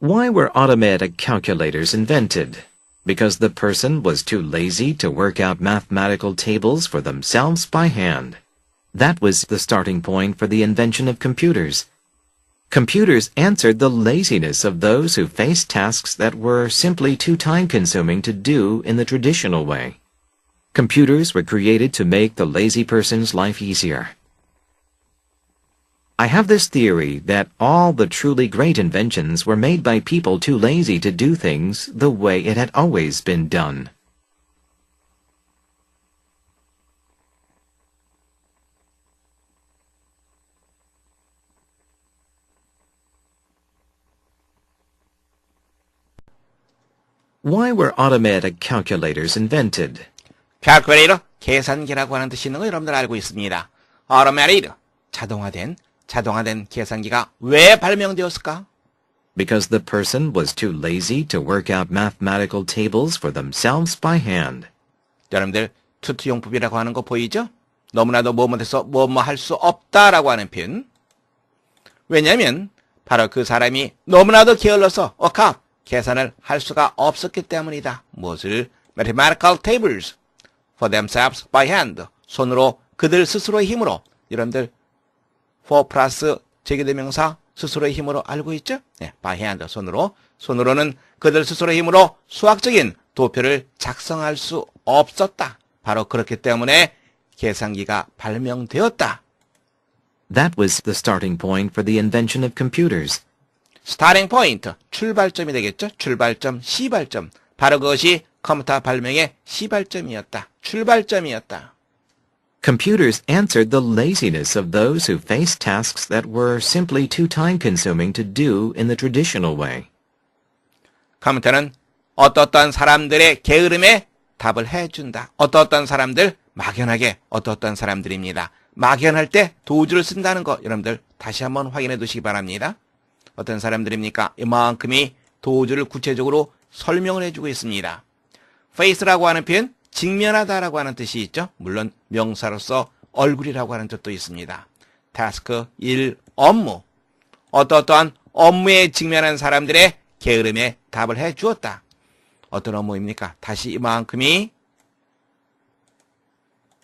Why were automatic calculators invented? Because the person was too lazy to work out mathematical tables for themselves by hand. That was the starting point for the invention of computers. Computers answered the laziness of those who faced tasks that were simply too time-consuming to do in the traditional way. Computers were created to make the lazy person's life easier. I have this theory that all the truly great inventions were made by people too lazy to do things the way it had always been done. Why were automatic calculators invented? calculator, 계산기라고 하는 뜻이 있는 거 여러분들 알고 있습니다. automated, 자동화된 계산기가 왜 발명되었을까? Because the person was too lazy to work out mathematical tables for themselves by hand. 여러분들 투투용법이라고 하는 거 보이죠? 너무나도 뭐뭐해서 뭐뭐 할 수 없다라고 하는 표현. 왜냐하면 바로 그 사람이 너무나도 게을러서 계산을 할 수가 없었기 때문이다. 무엇을? mathematical tables for themselves by hand. 손으로 그들 스스로의 힘으로. 여러분들 for 플러스 제기대명사 스스로의 힘으로 알고 있죠? 네, by hand 손으로는 그들 스스로의 힘으로 수학적인 도표를 작성할 수 없었다. 바로 그렇기 때문에 계산기가 발명되었다. That was the starting point for the invention of computers. starting point, 출발점이 되겠죠? 출발점, 시발점. 바로 그것이 컴퓨터 발명의 시발점이었다. 출발점이었다. Computers answered the laziness of those who faced tasks that were simply too time-consuming to do in the traditional way. 컴퓨터는 어떠한 사람들의 게으름에 답을 해준다. 어떠한 사람들, 막연하게 어떠한 사람들입니다. 막연할 때 도주를 쓴다는 거 여러분들 다시 한번 확인해 두시기 바랍니다. 어떤 사람들입니까? 이만큼이 도주를 구체적으로 설명을 해주고 있습니다. face라고 하는 표현, 직면하다라고 하는 뜻이 있죠. 물론 명사로서 얼굴이라고 하는 뜻도 있습니다. task, 일, 업무. 어떠한 업무에 직면한 사람들의 게으름에 답을 해주었다. 어떤 업무입니까? 다시 이만큼이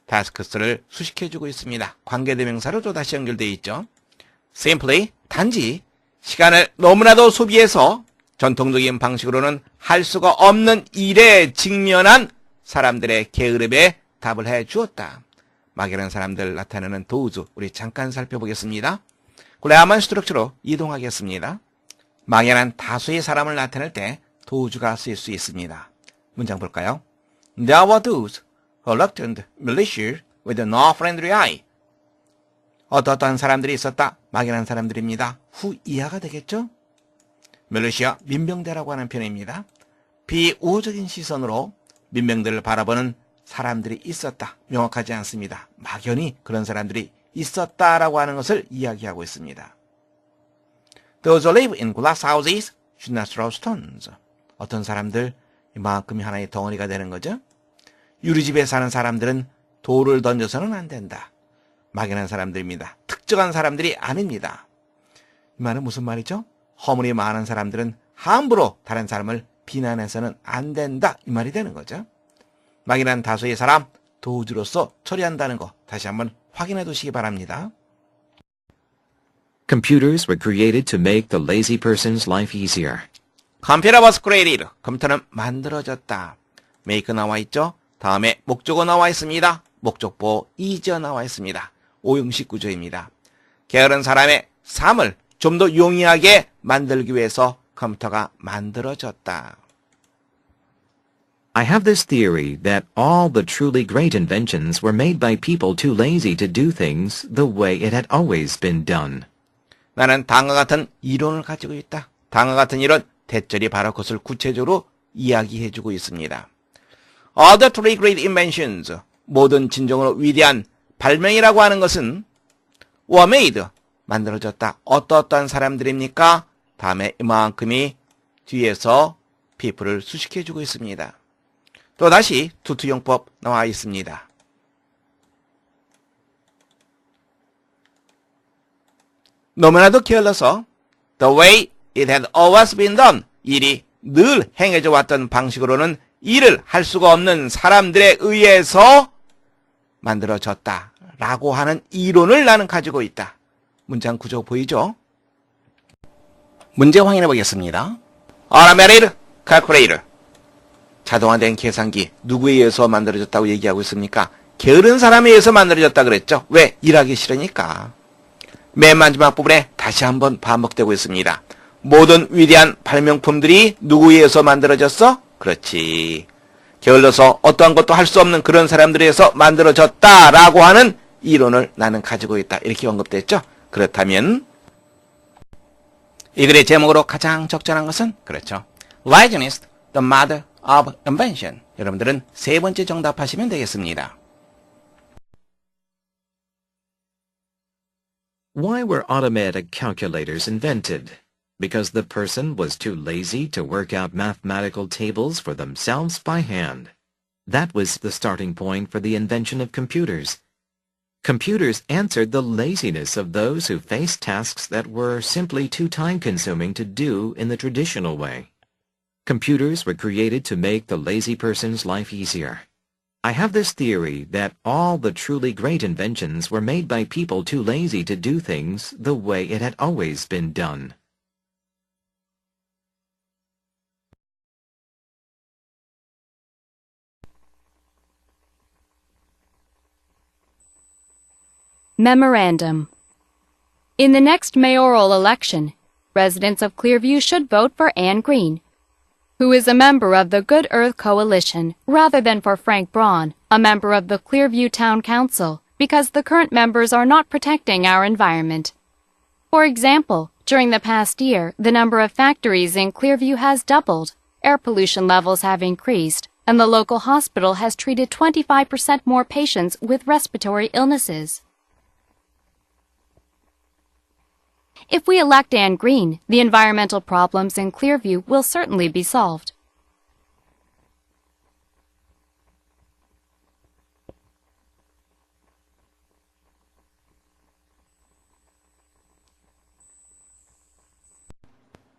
tasks를 수식해주고 있습니다. 관계대명사로 또 다시 연결되어 있죠. simply, 단지 시간을 너무나도 소비해서 전통적인 방식으로는 할 수가 없는 일에 직면한 사람들의 게으름에 답을 해주었다. 막연한 사람들 나타내는 도우즈 우리 잠깐 살펴보겠습니다. 글래먼 스트럭처로 이동하겠습니다. 막연한 다수의 사람을 나타낼 때 도우즈가 쓰일 수 있습니다. 문장 볼까요? There were those reluctant militias with no friendly eye. 어떠한 사람들이 있었다. 막연한 사람들입니다. 후 이하가 되겠죠? 밀리시아, 민병대라고 하는 표현입니다. 비우호적인 시선으로 민병대를 바라보는 사람들이 있었다. 명확하지 않습니다. 막연히 그런 사람들이 있었다라고 하는 것을 이야기하고 있습니다. Those who live in glass houses should not throw stones. 어떤 사람들, 이만큼이 하나의 덩어리가 되는 거죠. 유리집에 사는 사람들은 돌을 던져서는 안 된다. 막연한 사람들입니다. 특정한 사람들이 아닙니다. 이 말은 무슨 말이죠? 허물이 많은 사람들은 함부로 다른 사람을 비난해서는 안 된다. 이 말이 되는 거죠. 막연한 다수의 사람, 도우즈로서 처리한다는 거 다시 한번 확인해 두시기 바랍니다. Computers were created to make the lazy person's life easier. Computer was created. 컴퓨터는 만들어졌다. make 나와 있죠? 다음에 목적어 나와 있습니다. 목적보 이저 나와 있습니다. 오형식 구조입니다. 게으른 사람의 삶을 좀 더 용이하게 만들기 위해서 컴퓨터가 만들어졌다. I have this theory that all the truly great inventions were made by people too lazy to do things the way it had always been done. 나는 다음과 같은 이론을 가지고 있다. 다음과 같은 이론, 대절이 바로 그것을 구체적으로 이야기해주고 있습니다. All the truly great inventions, 모든 진정으로 위대한 발명이라고 하는 것은 were made, 만들어졌다. 어떠한 사람들입니까? 다음에 이만큼이 뒤에서 people을 수식해주고 있습니다. 또다시 투투용법 나와 있습니다. 너무나도 게을러서 the way it had always been done. 일이 늘 행해져 왔던 방식으로는 일을 할 수가 없는 사람들에 의해서 만들어졌다. 라고 하는 이론을 나는 가지고 있다. 문장 구조 보이죠? 문제 확인해 보겠습니다. Automated calculator. 자동화된 계산기. 누구에 의해서 만들어졌다고 얘기하고 있습니까? 게으른 사람에 의해서 만들어졌다 그랬죠? 왜? 일하기 싫으니까. 맨 마지막 부분에 다시 한번 반복되고 있습니다. 모든 위대한 발명품들이 누구에 의해서 만들어졌어? 그렇지. 게을러서 어떠한 것도 할 수 없는 그런 사람들에 의해서 만들어졌다라고 하는 이론을 나는 가지고 있다. 이렇게 언급됐죠? 그렇다면 이 글의 제목으로 가장 적절한 것은 그렇죠. Revisionist, the mother of invention. 여러분들은 세 번째 정답하시면 되겠습니다. Why were automatic calculators invented? Because the person was too lazy to work out mathematical tables for themselves by hand. That was the starting point for the invention of computers. Computers answered the laziness of those who faced tasks that were simply too time-consuming to do in the traditional way. Computers were created to make the lazy person's life easier. I have this theory that all the truly great inventions were made by people too lazy to do things the way it had always been done. Memorandum. In the next mayoral election, residents of Clearview should vote for Anne Green, who is a member of the Good Earth Coalition, rather than for Frank Braun, a member of the Clearview Town Council, because the current members are not protecting our environment. For example, during the past year, the number of factories in Clearview has doubled, air pollution levels have increased, and the local hospital has treated 25% more patients with respiratory illnesses. If we elect Anne Green, the environmental problems in Clearview will certainly be solved.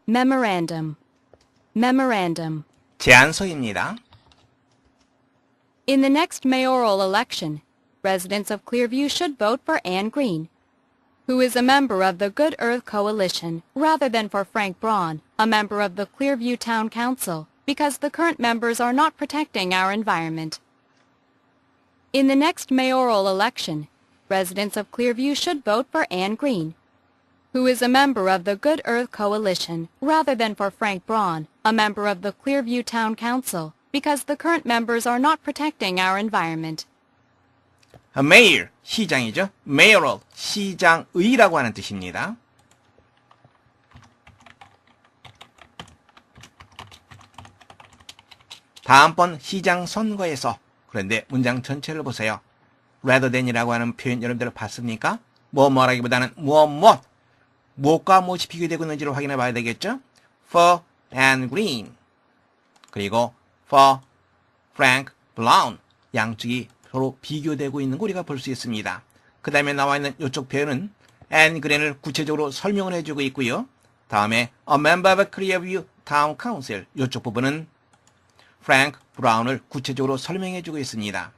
Memorandum. Memorandum. 제안서입니다. In the next mayoral election, residents of Clearview should vote for Anne Green, who is a member of the Good Earth Coalition, rather than for Frank Braun, a member of the Clearview Town Council, because the current members are not protecting our environment. In the next mayoral election, residents of Clearview should vote for Anne Green, who is a member of the Good Earth Coalition, rather than for Frank Braun, a member of the Clearview Town Council, because the current members are not protecting our environment. Mayor, 시장이죠. Mayoral, 시장의라고 하는 뜻입니다. 다음번 시장 선거에서, 그런데 문장 전체를 보세요. rather than이라고 하는 표현 여러분들 봤습니까? 뭐라기보다는 무엇과 무엇이 비교되고 있는지를 확인해 봐야 되겠죠? For Anne Green, 그리고 for Frank Braun, 양쪽이 서로 비교되고 있는 거 우리가 볼 수 있습니다. 그 다음에 나와 있는 이쪽 표현은 Anne Green을 구체적으로 설명을 해주고 있고요. 다음에 a member of Clearview Town Council, 이쪽 부분은 Frank Braun을 구체적으로 설명해주고 있습니다.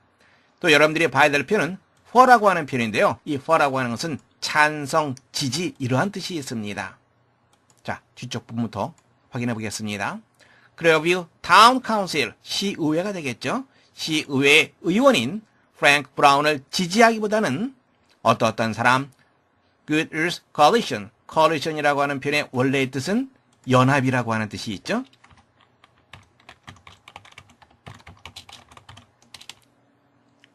또 여러분들이 봐야 될 표현은 for라고 하는 표현인데요. 이 for라고 하는 것은 찬성, 지지, 이러한 뜻이 있습니다. 자, 뒤쪽 부분부터 확인해 보겠습니다. Clearview Town Council, 시의회가 되겠죠. 시의회 의원인 프랭크 브라운을 지지하기보다는 어떤 사람, Good Earth Coalition, coalition이라고 하는 표현의 원래의 뜻은 연합이라고 하는 뜻이 있죠.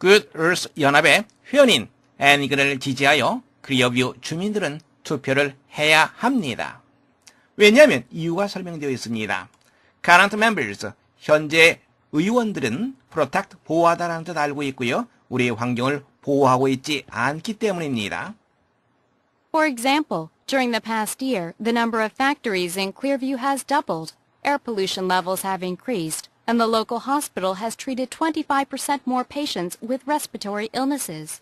Good Earth 연합의 회원인 앤 그린을 지지하여 클리어뷰 주민들은 투표를 해야 합니다. 왜냐하면 이유가 설명되어 있습니다. Current members, 현재 의원들은 protect, 보호하다라는 뜻 알고 있고요. 우리의 환경을 보호하고 있지 않기 때문입니다. For example, during the past year, the number of factories in Clearview has doubled, air pollution levels have increased, and the local hospital has treated 25% more patients with respiratory illnesses.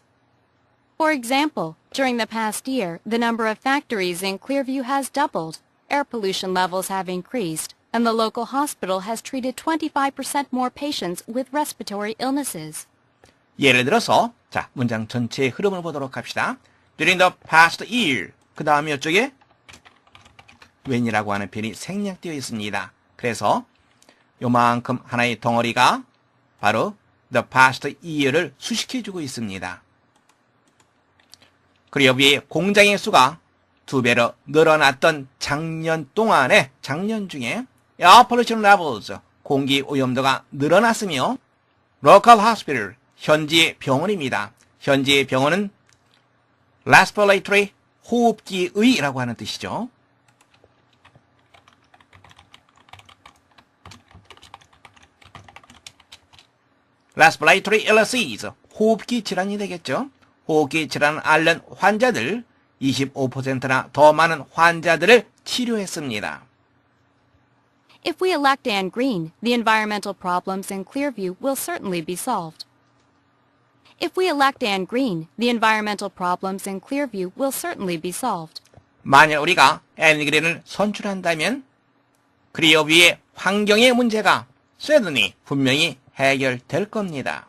For example, during the past year, the number of factories in Clearview has doubled, air pollution levels have increased, and the local hospital has treated 25% more patients with respiratory illnesses. 예를 들어서 자 문장 전체의 흐름을 보도록 합시다. During the past year 그 다음에 이쪽에 when이라고 하는 표현이 생략되어 있습니다. 그래서 요만큼 하나의 덩어리가 바로 the past year를 수식해주고 있습니다. 그리고 여기에 공장의 수가 2배로 늘어났던 작년 중에 air pollution levels 공기 오염도가 늘어났으며 local hospital 현지의 병원입니다. 현지의 병원은 respiratory 호흡기의라고 하는 뜻이죠. respiratory illnesses 호흡기 질환이 되겠죠. 호흡기 질환을 앓는 환자들 25%나 더 많은 환자들을 치료했습니다. If we elect Anne Green, the environmental problems in Clearview will certainly be solved. If we elect Anne Green, the environmental problems in Clearview will certainly be solved. 만약 우리가 앤 그린을 선출한다면 클리어뷰의 환경의 문제가 certainly 분명히 해결될 겁니다.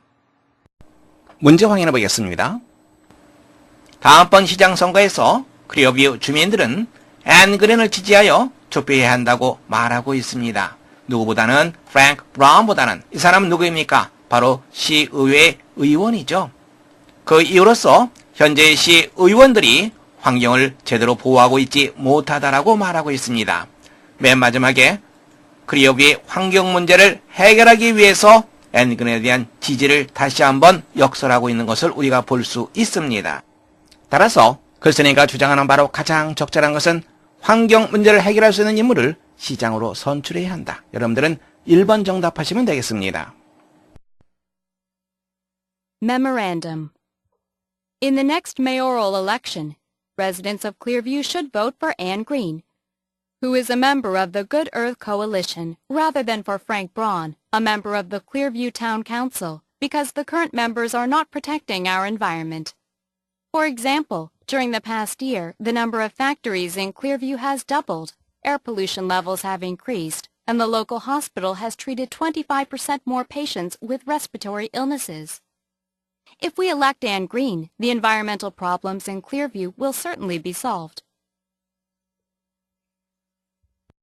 문제 확인해 보겠습니다. 다음번 시장 선거에서 클리어뷰 주민들은 앤 그린을 지지하여 투표해야 한다고 말하고 있습니다. 누구보다는 프랭크 브라운보다는 이 사람은 누구입니까? 바로 시의회 의원이죠. 그 이유로서 현재 시의원들이 환경을 제대로 보호하고 있지 못하다라고 말하고 있습니다. 맨 마지막에 클리어뷰의 환경 문제를 해결하기 위해서 앤 그린에 대한 지지를 다시 한번 역설하고 있는 것을 우리가 볼 수 있습니다. 따라서 글쓴이가 주장하는 바로 가장 적절한 것은 환경 문제를 해결할 수 있는 인물을 시장으로 선출해야 한다. 여러분들은 1번 정답하시면 되겠습니다. Memorandum. In the next mayoral election, residents of Clearview should vote for Anne Green, who is a member of the Good Earth Coalition, rather than for Frank Braun, a member of the Clearview Town Council, because the current members are not protecting our environment. For example, during the past year, the number of factories in Clearview has doubled, air pollution levels have increased, and the local hospital has treated 25% more patients with respiratory illnesses. If we elect Anne Green, the environmental problems in Clearview will certainly be solved.